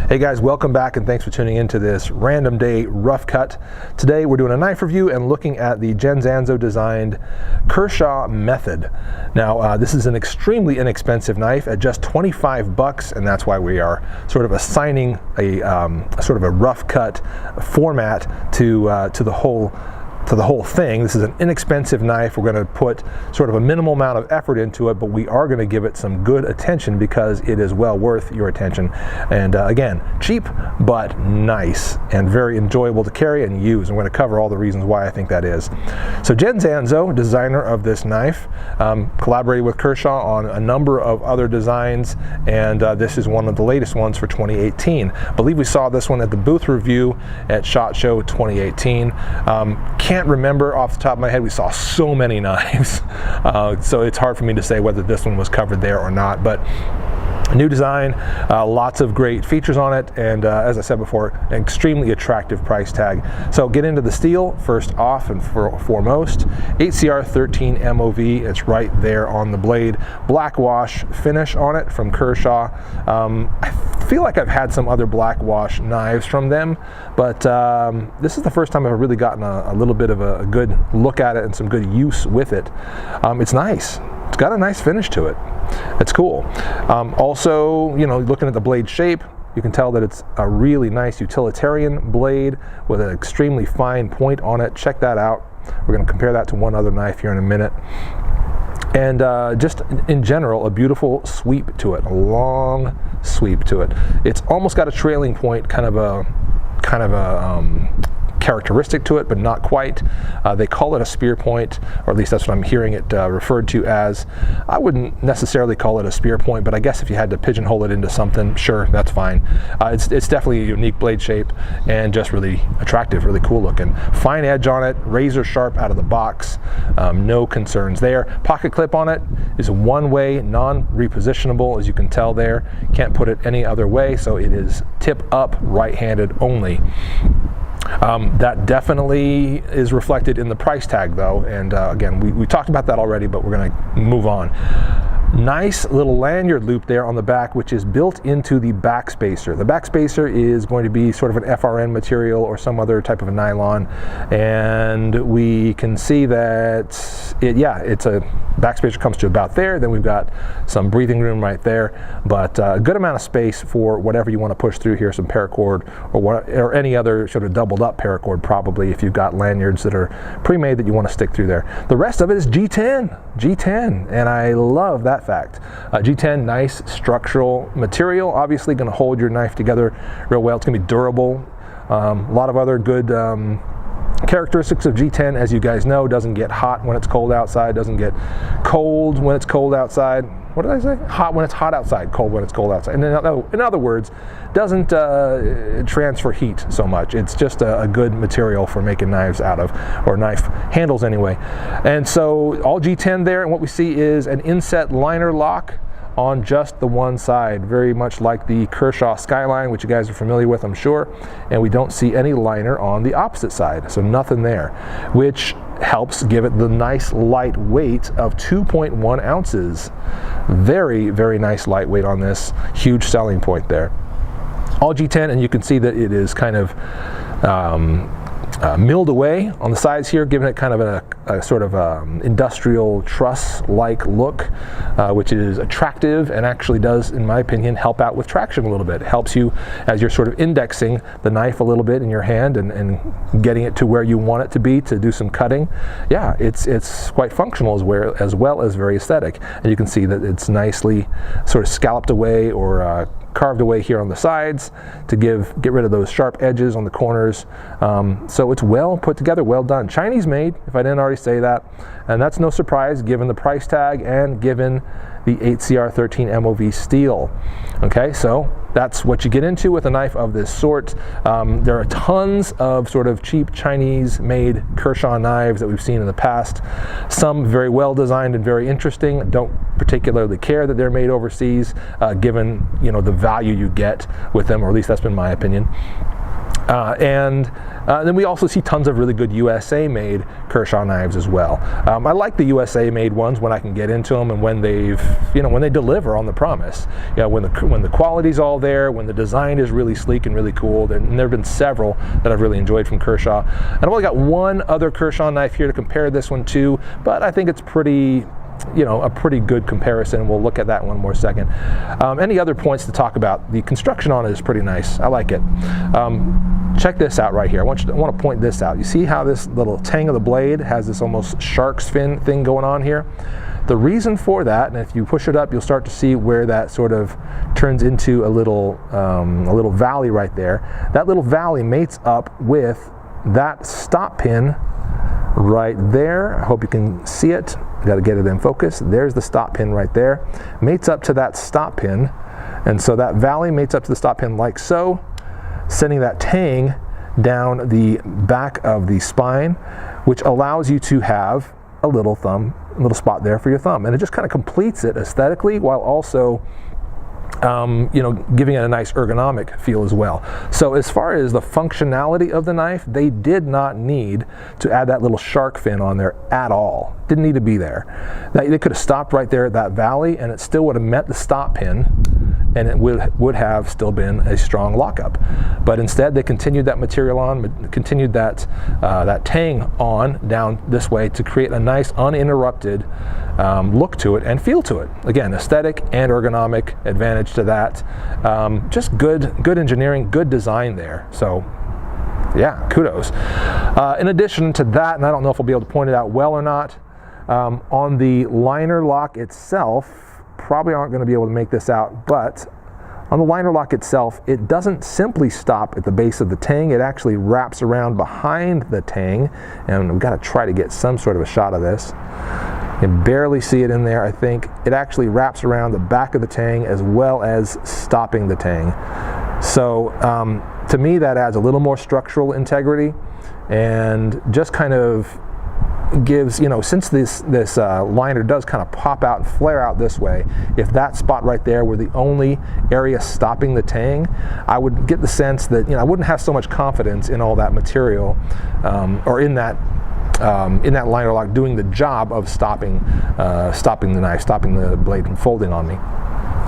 Hey guys, welcome back and thanks for tuning into this random day rough cut. Today we're doing a knife review and looking at the Genzanzo designed Kershaw Method. Now this is an extremely inexpensive knife at just 25 bucks, and that's why we are sort of assigning a sort of a rough cut format to the whole thing. This is an inexpensive knife. We're going to put sort of a minimal amount of effort into it, but we are going to give it some good attention because it is well worth your attention. And again, cheap but nice and very enjoyable to carry and use. I'm going to cover all the reasons why I think that is. So Genzanzo, designer of this knife, collaborated with Kershaw on a number of other designs, and this is one of the latest ones for 2018. I believe we saw this one at the booth review at SHOT Show 2018. Can't remember off the top of my head. We saw so many knives, so it's hard for me to say whether this one was covered there or not, but new design, lots of great features on it, and as I said before, an extremely attractive price tag. So get into the steel first off and foremost. 8CR13 MOV, it's right there on the blade. Black wash finish on it from Kershaw. I feel like I've had some other black wash knives from them, but this is the first time I've really gotten a little bit of a good look at it and some good use with it. It's nice. It's got a nice finish to it. It's cool. Also, you know, looking at the blade shape, you can tell that it's a really nice utilitarian blade with an extremely fine point on it. Check that out. We're going to compare that to one other knife here in a minute. And just in general, a beautiful sweep to it, a long sweep to it. It's almost got a trailing point, kind of a characteristic to it, but not quite. They call it a spear point, or at least that's what I'm hearing it referred to as. I wouldn't necessarily call it a spear point, but I guess if you had to pigeonhole it into something, sure, that's fine. It's definitely a unique blade shape and just really attractive, really cool looking. Fine edge on it, razor sharp out of the box, no concerns there. Pocket clip on it is one-way, non-repositionable, as you can tell there. Can't put it any other way, so it is tip up, right-handed only. That definitely is reflected in the price tag though, and again, we talked about that already, but we're going to move on. Nice little lanyard loop there on the back, which is built into the back spacer. The back spacer is going to be sort of an FRN material or some other type of a nylon, and we can see that it's a back spacer comes to about there. Then we've got some breathing room right there, but a good amount of space for whatever you want to push through here, some paracord or any other sort of doubled up paracord, probably, if you've got lanyards that are pre-made that you want to stick through there. The rest of it is G10, and I love that fact. G10, nice structural material, obviously going to hold your knife together real well. It's going to be durable. A lot of other good characteristics of G10, as you guys know. Doesn't get hot when it's cold outside, doesn't get cold when it's cold outside. What did I say? Hot when it's hot outside, cold when it's cold outside. And in other words, doesn't transfer heat so much. It's just a good material for making knives out of, or knife handles anyway. And so all G10 there, and what we see is an inset liner lock on just the one side, very much like the Kershaw Skyline, which you guys are familiar with, I'm sure. And we don't see any liner on the opposite side, so nothing there, which helps give it the nice light weight of 2.1 ounces. Very, very nice lightweight on this. Huge selling point there. All G10, and you can see that it is kind of milled away on the sides here, giving it kind of a sort of industrial truss-like look, which is attractive and actually does, in my opinion, help out with traction a little bit. It helps you as you're sort of indexing the knife a little bit in your hand and getting it to where you want it to be to do some cutting. Yeah, it's quite functional as well as very aesthetic. And you can see that it's nicely sort of scalloped away or carved away here on the sides to get rid of those sharp edges on the corners. So it's well put together, well done. Chinese made, if I didn't already say that, and that's no surprise given the price tag and given the 8CR13 MOV steel. Okay, so that's what you get into with a knife of this sort. There are tons of sort of cheap Chinese-made Kershaw knives that we've seen in the past. Some very well designed and very interesting. Don't particularly care that they're made overseas, given the value you get with them, or at least that's been my opinion. And then we also see tons of really good USA-made Kershaw knives as well. I like the USA-made ones when I can get into them and when when they deliver on the promise. When the quality's all there, when the design is really sleek and really cool. And there have been several that I've really enjoyed from Kershaw. And I've only got one other Kershaw knife here to compare this one to, but I think it's pretty a pretty good comparison. We'll look at that in one more second. Any other points to talk about? The construction on it is pretty nice. I like it. Check this out right here. I want to point this out. You see how this little tang of the blade has this almost shark's fin thing going on here? The reason for that, and if you push it up, you'll start to see where that sort of turns into a little valley right there. That little valley mates up with that stop pin right there. I hope you can see it. Got to get it in focus. There's the stop pin right there. Mates up to that stop pin, and so that valley mates up to the stop pin like so, sending that tang down the back of the spine, which allows you to have a little spot there for your thumb, and it just kind of completes it aesthetically while also giving it a nice ergonomic feel as well. So as far as the functionality of the knife, they did not need to add that little shark fin on there at all. Didn't need to be there. They could have stopped right there at that valley and it still would have met the stop pin, and it would have still been a strong lockup. But instead they continued that material on, continued that tang on down this way to create a nice uninterrupted look to it and feel to it. Again, aesthetic and ergonomic advantage to that. Just good engineering, good design there. So yeah, kudos. In addition to that, and I don't know if I'll be able to point it out well or not, on the liner lock itself, probably aren't going to be able to make this out, but on the liner lock itself, it doesn't simply stop at the base of the tang. It actually wraps around behind the tang, and we've got to try to get some sort of a shot of this. You can barely see it in there, I think. It actually wraps around the back of the tang as well as stopping the tang. So to me, that adds a little more structural integrity and just kind of gives, since this liner does kind of pop out and flare out this way, if that spot right there were the only area stopping the tang, I would get the sense that I wouldn't have so much confidence in all that material or in that liner lock doing the job of stopping the knife, stopping the blade from folding on me.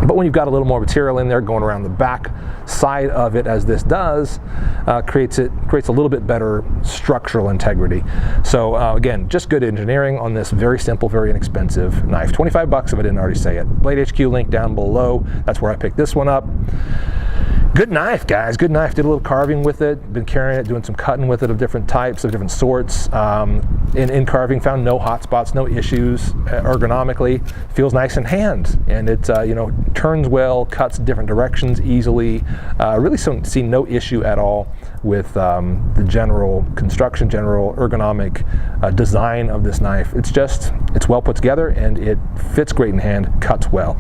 But when you've got a little more material in there going around the back side of it, as this does, creates a little bit better structural integrity. So again, just good engineering on this very simple, very inexpensive knife. 25 bucks if I didn't already say it. Blade HQ link down below. That's where I picked this one up. Good knife, guys. Good knife. Did a little carving with it. Been carrying it, doing some cutting with it of different types, of different sorts. In carving, found no hot spots, no issues. Ergonomically, feels nice in hand, and it turns well, cuts different directions easily. Really see no issue at all with the general construction, general ergonomic design of this knife. It's well put together and it fits great in hand, cuts well.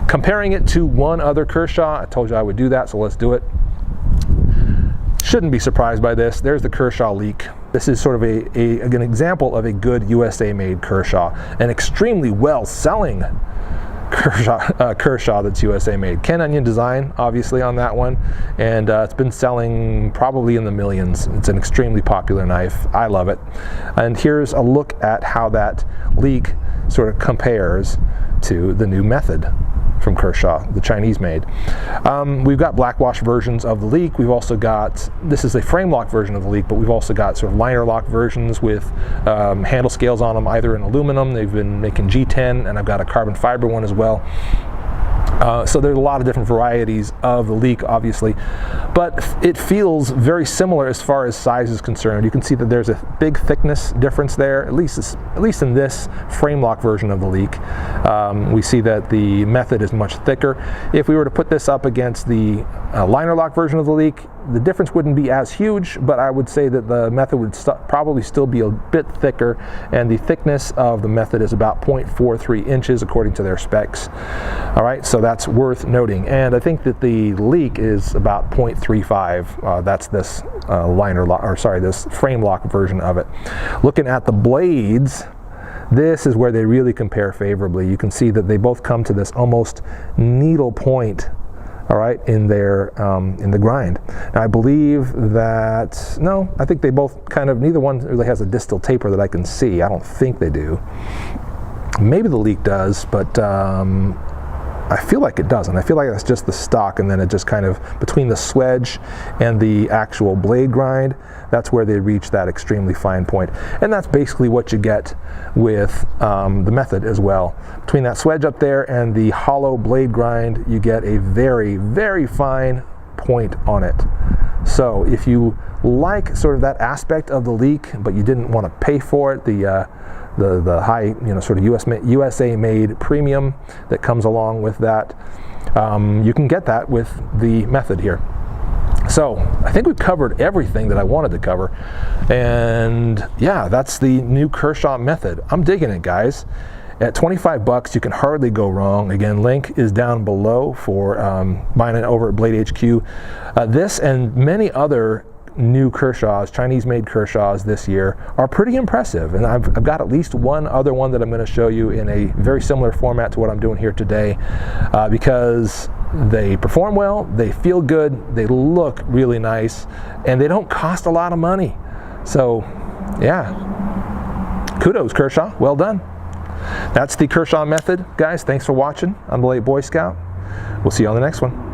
Comparing it to one other Kershaw, I told you I would do that, so let's do it. Shouldn't be surprised by this. There's the Kershaw leak. This is sort of an example of a good USA-made Kershaw, an extremely well-selling Kershaw that's USA made. Ken Onion design, obviously, on that one, and it's been selling probably in the millions. It's an extremely popular knife. I love it. And here's a look at how that leak sort of compares to the new method from Kershaw, the Chinese made. We've got blackwash versions of the leak. We've also got, this is a frame lock version of the leak, but we've also got sort of liner lock versions with handle scales on them, either in aluminum. They've been making G10, and I've got a carbon fiber one as well. So there's a lot of different varieties of the leak, obviously, but it feels very similar as far as size is concerned. You can see that there's a big thickness difference there, at least in this frame lock version of the leak. We see that the method is much thicker. If we were to put this up against the liner lock version of the leak, the difference wouldn't be as huge, but I would say that the method would probably still be a bit thicker, and the thickness of the method is about 0.43 inches according to their specs. All right, so that's worth noting. And I think that the leak is about 0.35. That's this this frame lock version of it. Looking at the blades, this is where they really compare favorably. You can see that they both come to this almost needle point all right, in the grind. And I believe that, no, I think they both kind of, neither one really has a distal taper that I can see. I don't think they do. Maybe the leak does, but I feel like it doesn't. I feel like that's just the stock, and then it just kind of, between the swedge and the actual blade grind, that's where they reach that extremely fine point. And that's basically what you get with the method as well. Between that swedge up there and the hollow blade grind, you get a very, very fine point on it. So if you like sort of that aspect of the leak, but you didn't want to pay for it, the high, sort of USA made premium that comes along with that, you can get that with the method here. So I think we've covered everything that I wanted to cover, and yeah, that's the new Kershaw method. I'm digging it, guys. At $25, you can hardly go wrong. Again, link is down below for buying it over at Blade HQ. This and many other new Kershaws, Chinese-made Kershaws this year, are pretty impressive. And I've got at least one other one that I'm going to show you in a very similar format to what I'm doing here today, because they perform well, they feel good, they look really nice, and they don't cost a lot of money. So, yeah, kudos, Kershaw. Well done. That's the Kershaw method, guys. Thanks for watching. I'm the Late Boy Scout. We'll see you on the next one.